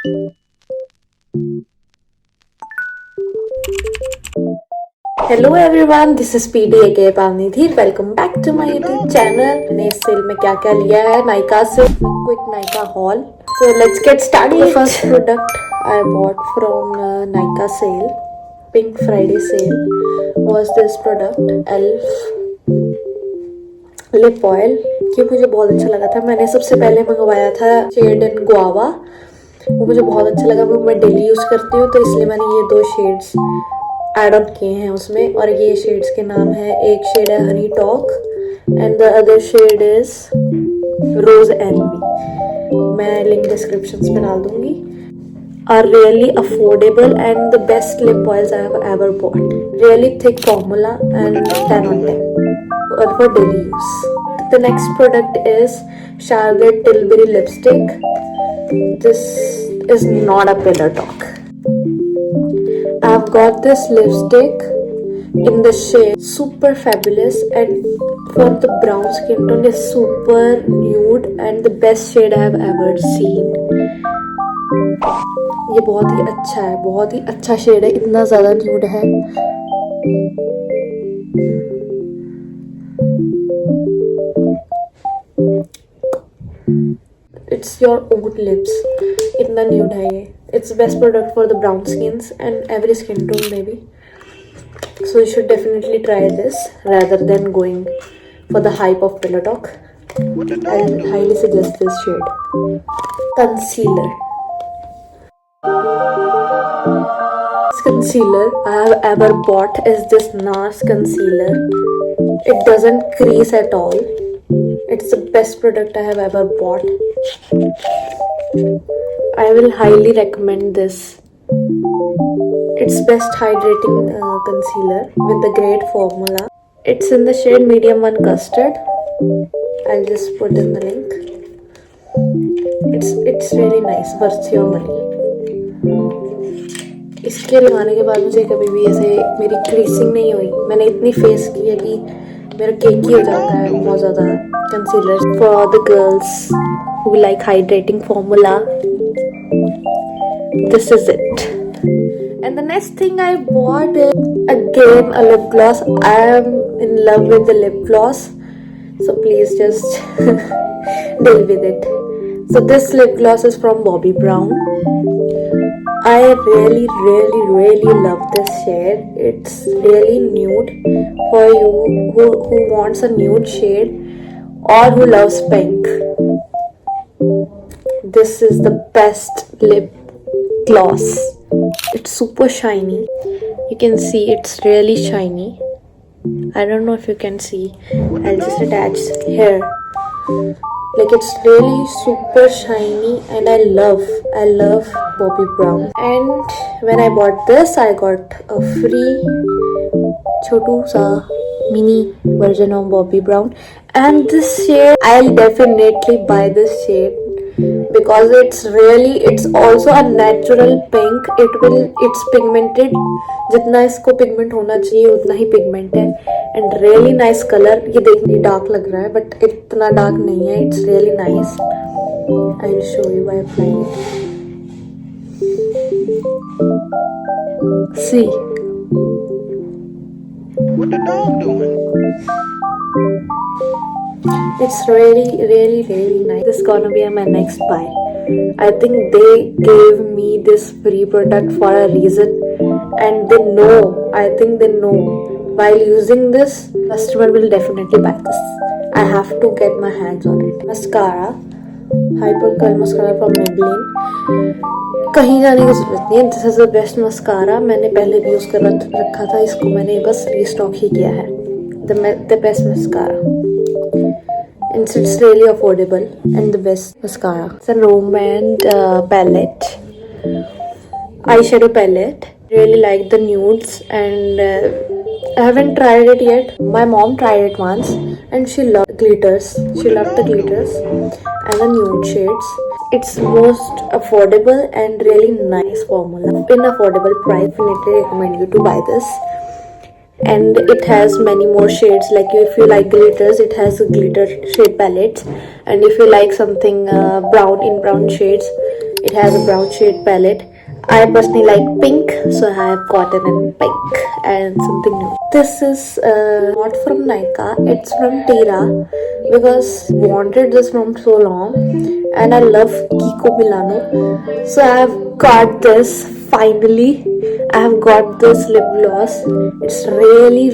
Hello everyone, this is PD aka Pavanidhi. Welcome back to my YouTube channel. मैंने इस cell में क्या क्या लिया है नायका से, quick Nykaa haul. So let's get started. The first product I bought from Nykaa sale, pink Friday sale, was this product elf lip oil. ये मुझे बहुत अच्छा लगा था। मैंने सबसे पहले मंगवाया था शेड इन गुआवा, वो मुझे बहुत अच्छा लगा। वो मैं डेली यूज करती हूँ, तो इसलिए मैंने ये 2 शेड्स एड ऑन किए हैं उसमें। और ये शेड्स के नाम है, एक शेड है honey talk and the other shade is rose envy. मैं लिंक डिस्क्रिप्शन में डाल दूंगी। Are really affordable and the best lip oils I have ever bought. Really thick formula and 10 on 10 और for daily use. The next product is Charlotte Tilbury lipstick. This is not a pillar talk. I've got this lipstick in the shade Super Fabulous, and for the brown skin tone is super nude and the best shade I have ever seen. ये बहुत ही अच्छा है, बहुत ही अच्छा shade है, इतना ज़्यादा nude है। It's your own lips, इतना न्यूड है ये। It's the best product for the brown skins and every skin tone maybe. So you should definitely try this rather than going for the hype of Pillow Talk. I highly suggest this shade. Concealer. This concealer I have ever bought is this NARS concealer. It doesn't crease at all. It's the best product I have ever bought. I will highly recommend this. It's best hydrating concealer with a great formula. It's in the shade medium 1 custard. I'll just put in the link. It's really nice, worth your money. इसके लगाने के बाद मुझे कभी भी ऐसे मेरी creasing नहीं हुई। मैंने इतनी फेस की है कि मेरा केकी हो जाता है बहुत ज़्यादा। Concealer for the girls who like hydrating formula. This is it. And the next thing I bought is again a lip gloss. I am in love with the lip gloss, so please just deal with it. So this lip gloss is from Bobbi Brown. I really love this shade. It's really nude for you who wants a nude shade or who loves pink. This is the best lip gloss. It's super shiny. You can see it's really shiny. I don't know if you can see. I'll just attach here. Like, it's really super shiny and I love Bobbi Brown. And when I bought this, I got a free chotu sa mini version of Bobbi Brown. And this shade, I'll definitely buy this shade because it's also a natural pink. It's pigmented. जितना इसको pigment होना चाहिए उतना ही pigment है and really nice colour. ये देखने dark लग रहा है बट इतना डार्क नहीं है। It's really nice. I will show you by applying it. See What the dog doing? It's really nice. This is gonna be my next buy. I think they gave me this free product for a reason, and I think they know while using this, customer will definitely buy this. I have to get my hands on it. Mascara, Hyper Curl Mascara from Maybelline. कहीं जाने की जरूरत नहीं है। This is the best mascara. मैंने पहले भी use कर रखा था इसको, मैंने बस रीस्टॉक ही किया है। The best mascara and it's really affordable and the best mascara. It's a Romand palette, eyeshadow palette. Really like the nudes and I haven't tried it yet. My mom tried it once and she loved glitters. She loved the glitters and the nude shades. It's most affordable and really nice formula in affordable price. Definitely recommend you to buy this. And it has many more shades. Like if you like glitters, it has glitter shade palettes, and if you like something brown shades, It has a brown shade palette. I personally like pink, so I have gotten in pink and something new. This is not from Nykaa, it's from Tira because wanted this from so long and I love Kiko Milano. So I have got this finally. I have got this lip gloss. It's really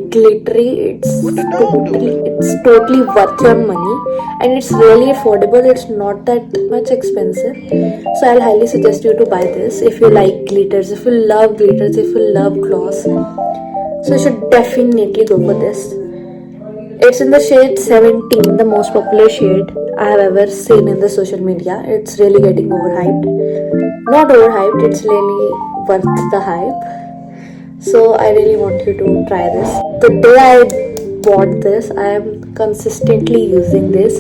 glittery. It's totally worth your money and it's really affordable. It's not that much expensive. So I'll highly suggest you to buy this if you like glitters, if you love glitters, if you love gloss. So you should definitely go for this. It's in the shade 17, the most popular shade I have ever seen in the social media. It's really getting overhyped. Not overhyped, it's really worth the hype. So I really want you to try this. The day I bought this, I am consistently using this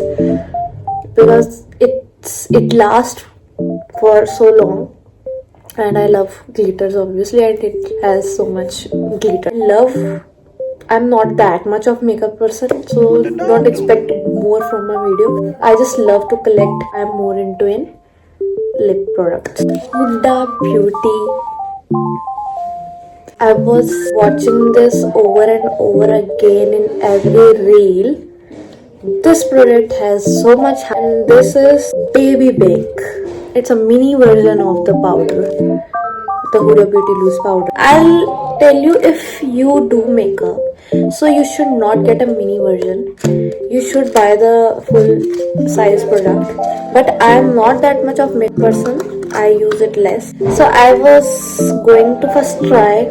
because it lasts for so long. And I love glitters obviously, and it has so much glitter. I'm not that much of makeup person, so don't expect more from my video. I just love to collect. I'm more into in lip products. Huda Beauty. I was watching this over and over again in every reel. This product has so much, and this is Baby Bake. It's a mini version of the powder, the Huda Beauty loose powder. I'll tell you, if you do makeup, so you should not get a mini version. You should buy the full size product. But I am not that much of makeup person. I use it less. So I was going to first try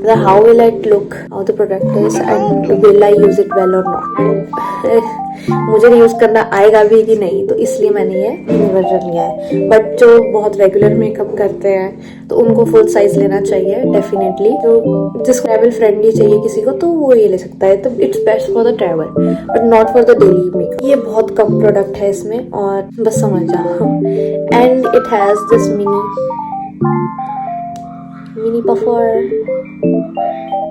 the how will it look, how the product is, and will I use it well or not. And मुझे use करना आएगा भी कि नहीं, तो इसलिए मैंने ये मिनी वर्जन लिया है. बट जो बहुत रेगुलर मेकअप करते हैं तो उनको फुल साइज लेना चाहिए डेफिनेटली. जो जिसको ट्रैवल फ्रेंडली चाहिए किसी को, तो वो ये ले सकता है. तो it's best for the travel but not for the daily makeup. ये बहुत कम प्रोडक्ट है इसमें, और बस समझ जाओ. And it has this mini puffer,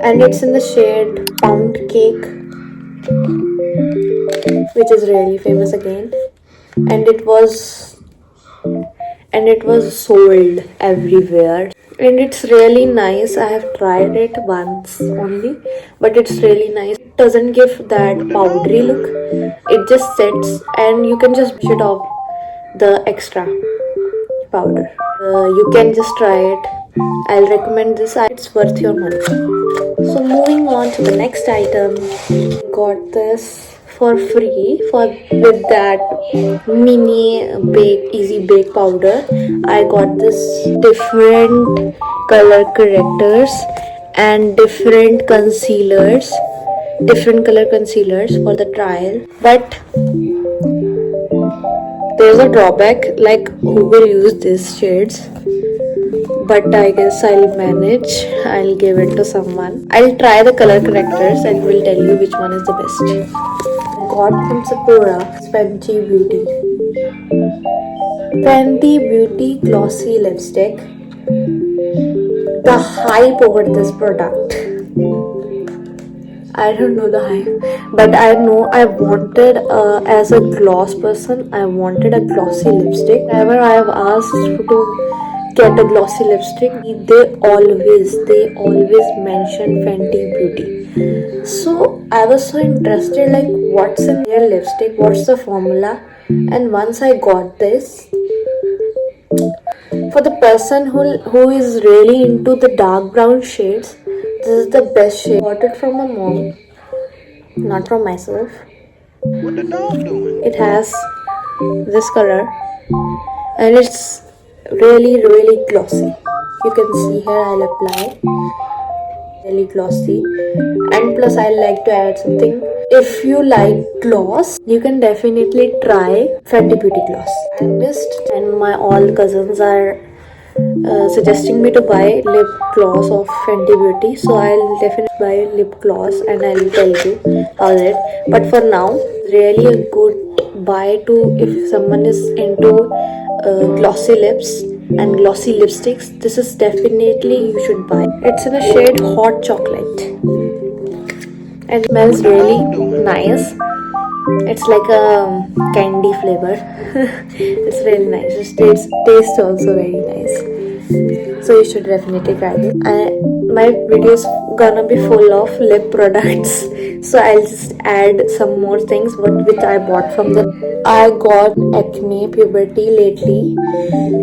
and it's in the shade Pound Cake, which is really famous again, and it was sold everywhere, and it's really nice. I have tried it once only, but it's really nice. It doesn't give that powdery look, it just sets and you can just brush it off the extra powder. You can just try it. I'll recommend this. It's worth your money. So moving on to the next item, got this for free with that mini easy bake powder. I got this different color correctors and different color concealers for the trial. But there's a drawback, like who will use these shades? But I guess I'll manage. I'll give it to someone. I'll try the color correctors and will tell you which one is the best. Got from Sephora, Fenty Beauty Glossy Lipstick. The hype over this product, I don't know the hype, but I know I wanted, as a gloss person, I wanted a glossy lipstick. Whenever I have asked to get a glossy lipstick, they always mention Fenty Beauty. So I was so interested, like what's in their lipstick, what's the formula. And once I got this, for the person who is really into the dark brown shades, this is the best shade. Got it from my mom, not from myself. What the dog doing? It has this color and it's really glossy. You can see here, I'll apply. Really glossy. And plus I like to add something. If you like gloss, you can definitely try Fenty Beauty gloss. I missed, and my all cousins are suggesting me to buy lip gloss of Fenty Beauty, so I'll definitely buy lip gloss and I'll tell you how it. But for now, really a good buy to if someone is into glossy lips and glossy lipsticks. This is definitely you should buy. It's in a shade Hot Chocolate and it smells really nice. It's like a candy flavor. It's really nice. It tastes also very nice. So you should definitely try it. My video is gonna be full of lip products. So I'll just add some more things which I bought from the. I got acne puberty lately.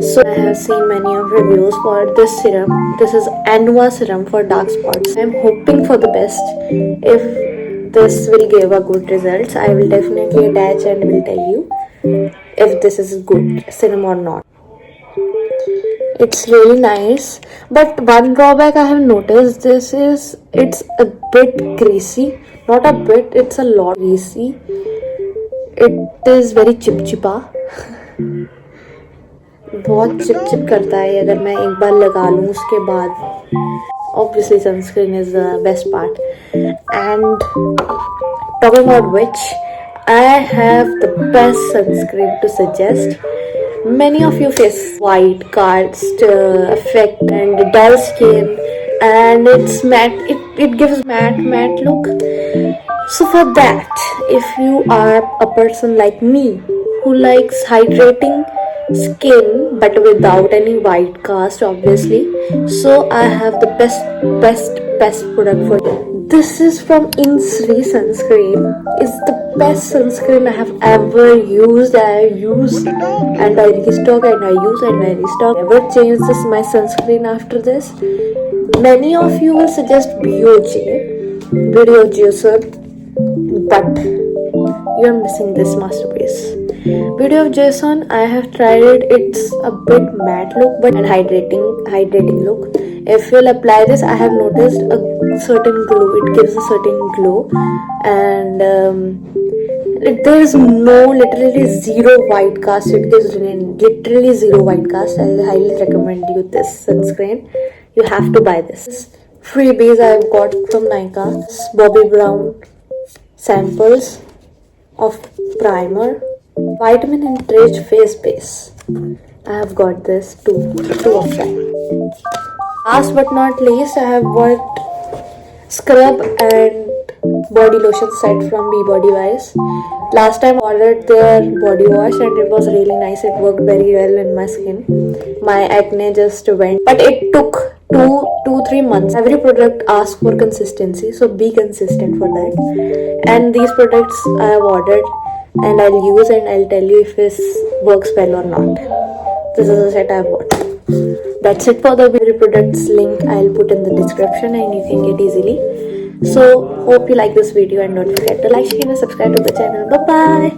So I have seen many of reviews for this serum. This is Anua serum for dark spots. I'm hoping for the best. If this will give a good results, I will definitely attach and will tell you if this is good serum or not. It's really nice, but one drawback I have noticed this is it's a bit greasy. Not a bit, it's a lot greasy. It is very चिपचिपा. बहुत चिपचिप करता है अगर मैं एक बार लगा लूँ उसके बाद. Obviously sunscreen is the best part. And talking about which, I have the best sunscreen to suggest. Many of you face white cast effect and dull skin, and it's matte. It gives matte look. So for that, if you are a person like me who likes hydrating skin but without any white cast, obviously, so I have the best product for you. This is from Insri sunscreen. It's the best sunscreen I have ever used. I use and I restock and I use and I restock. Never change this my sunscreen after this. Many of you will suggest BOJ sir, but you're missing this masterpiece. Beauty of Jason, I have tried it. It's a bit matte look but and hydrating look. If you'll apply this, I have noticed a certain glow. It gives a certain glow, and there is literally zero white cast. It gives literally zero white cast. I highly recommend you this sunscreen. You have to buy this. Freebies I've got from Nykaa. Bobbi Brown samples of primer, vitamin enriched face base. I have got this two of them. Last but not least, I have bought scrub and body lotion set from Body Wise. Last time I ordered their body wash and it was really nice. It worked very well in my skin. My acne just went, but it took 2-3 months. Every product asks for consistency, so be consistent for that. And these products I have ordered and I'll use and I'll tell you if this works well or not. This is a set I bought. That's it for the beauty products. Link I'll put in the description and you can get easily. So hope you like this video and don't forget to like, share and subscribe to the channel. Bye bye.